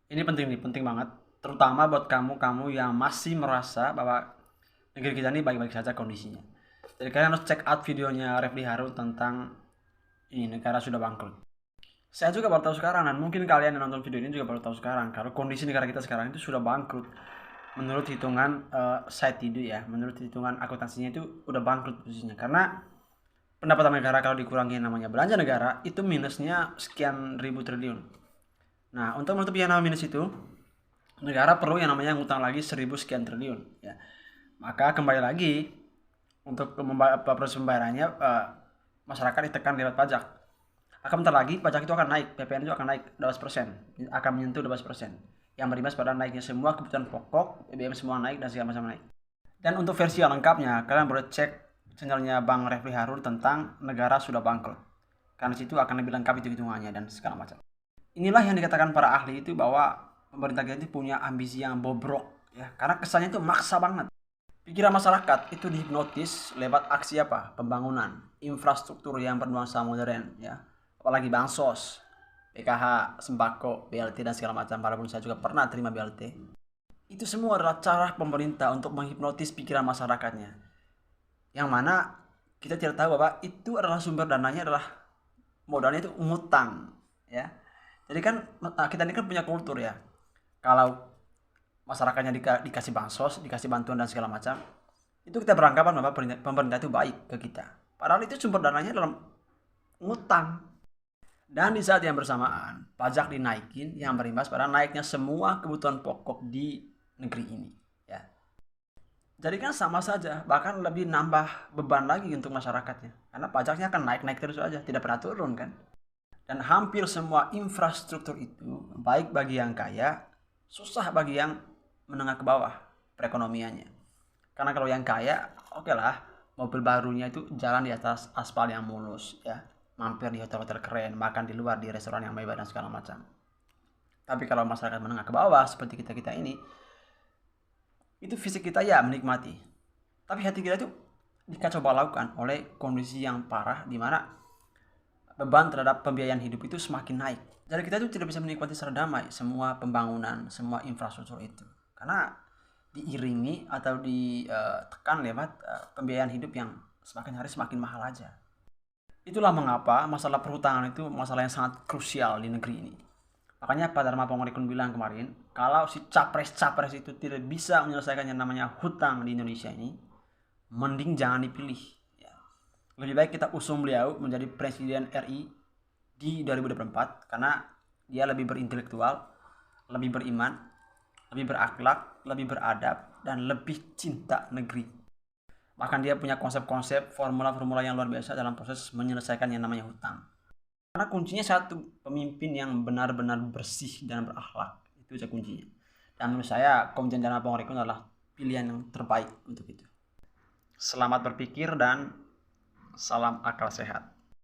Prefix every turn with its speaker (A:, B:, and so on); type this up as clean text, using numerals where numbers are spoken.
A: Ini penting nih, penting banget. Terutama buat kamu-kamu yang masih merasa bahwa negeri kita ini baik-baik saja kondisinya. Jadi kalian harus check out videonya Refli Harun tentang ini negara sudah bangkrut. Saya juga baru tahu sekarang dan mungkin kalian yang nonton video ini juga baru tahu sekarang kalau kondisi negara kita sekarang itu sudah bangkrut. Menurut hitungan site itu ya, menurut hitungan akuntansinya itu udah bangkrut posisinya karena pendapatan negara kalau dikurangi namanya belanja negara itu minusnya sekian ribu triliun. Nah, untuk menutupi yang namanya minus itu, negara perlu yang namanya ngutang lagi 1000 sekian triliun ya. Maka kembali lagi untuk proses pembayarannya masyarakat ditekan lewat pajak. Akan bentar lagi pajak itu akan naik, PPN itu akan naik 12%, akan menyentuh 12%. Yang berimbas pada naiknya semua kebutuhan pokok, BBM semua naik dan segala macam naik. Dan untuk versi yang lengkapnya, kalian boleh cek channelnya Bang Refli Harun tentang negara sudah bangkrut. Karena situ akan lebih lengkap itu hitungannya dan segala macam. Inilah yang dikatakan para ahli itu bahwa pemerintah kita itu punya ambisi yang bobrok ya, karena kesannya itu maksa banget. Pikiran masyarakat itu dihipnotis lewat aksi apa? Pembangunan infrastruktur yang bernuansa modern ya. Apalagi bansos, PKH, sembako, BLT dan segala macam. Walaupun saya juga pernah terima BLT. Itu semua adalah cara pemerintah untuk menghipnotis pikiran masyarakatnya. Yang mana kita tidak tahu bahwa itu adalah sumber dananya adalah modalnya itu ngutang ya. Jadi kan kita ini kan punya kultur ya. Kalau masyarakatnya dikasih bansos, dikasih bantuan dan segala macam, itu kita beranggapan bahwa pemerintah itu baik ke kita. Padahal itu sumber dananya dalam ngutang. Dan di saat yang bersamaan, pajak dinaikin yang berimbas pada naiknya semua kebutuhan pokok di negeri ini. Ya. Jadi kan sama saja, bahkan lebih nambah beban lagi untuk masyarakatnya. Karena pajaknya akan naik-naik terus aja, tidak pernah turun kan. Dan hampir semua infrastruktur itu, baik bagi yang kaya, susah bagi yang menengah ke bawah perekonomiannya. Karena kalau yang kaya, oke lah, mobil barunya itu jalan di atas aspal yang mulus ya. Mampir di hotel-hotel keren, makan di luar di restoran yang mewah dan segala macam. Tapi kalau masyarakat menengah ke bawah seperti kita-kita ini, itu fisik kita ya menikmati. Tapi hati kita itu dikacau balaukan oleh kondisi yang parah di mana beban terhadap pembiayaan hidup itu semakin naik. Jadi kita itu tidak bisa menikmati secara damai semua pembangunan, semua infrastruktur itu. Karena diiringi atau ditekan lewat pembiayaan hidup yang semakin hari semakin mahal aja. Itulah mengapa masalah perhutangan itu masalah yang sangat krusial di negeri ini. Makanya Pak Dharma Pangrikun bilang kemarin, kalau si capres-capres itu tidak bisa menyelesaikan yang namanya hutang di Indonesia ini, mending jangan dipilih. Ya. Lebih baik kita usung beliau menjadi Presiden RI di 2024 karena dia lebih berintelektual, lebih beriman, lebih berakhlak, lebih beradab, dan lebih cinta negeri. Bahkan dia punya konsep-konsep, formula-formula yang luar biasa dalam proses menyelesaikan yang namanya hutang. Karena kuncinya satu, pemimpin yang benar-benar bersih dan berakhlak. Itu saja kuncinya. Dan menurut saya, Komjen Dharma Pangrikun adalah pilihan yang terbaik untuk itu. Selamat berpikir dan salam akal sehat.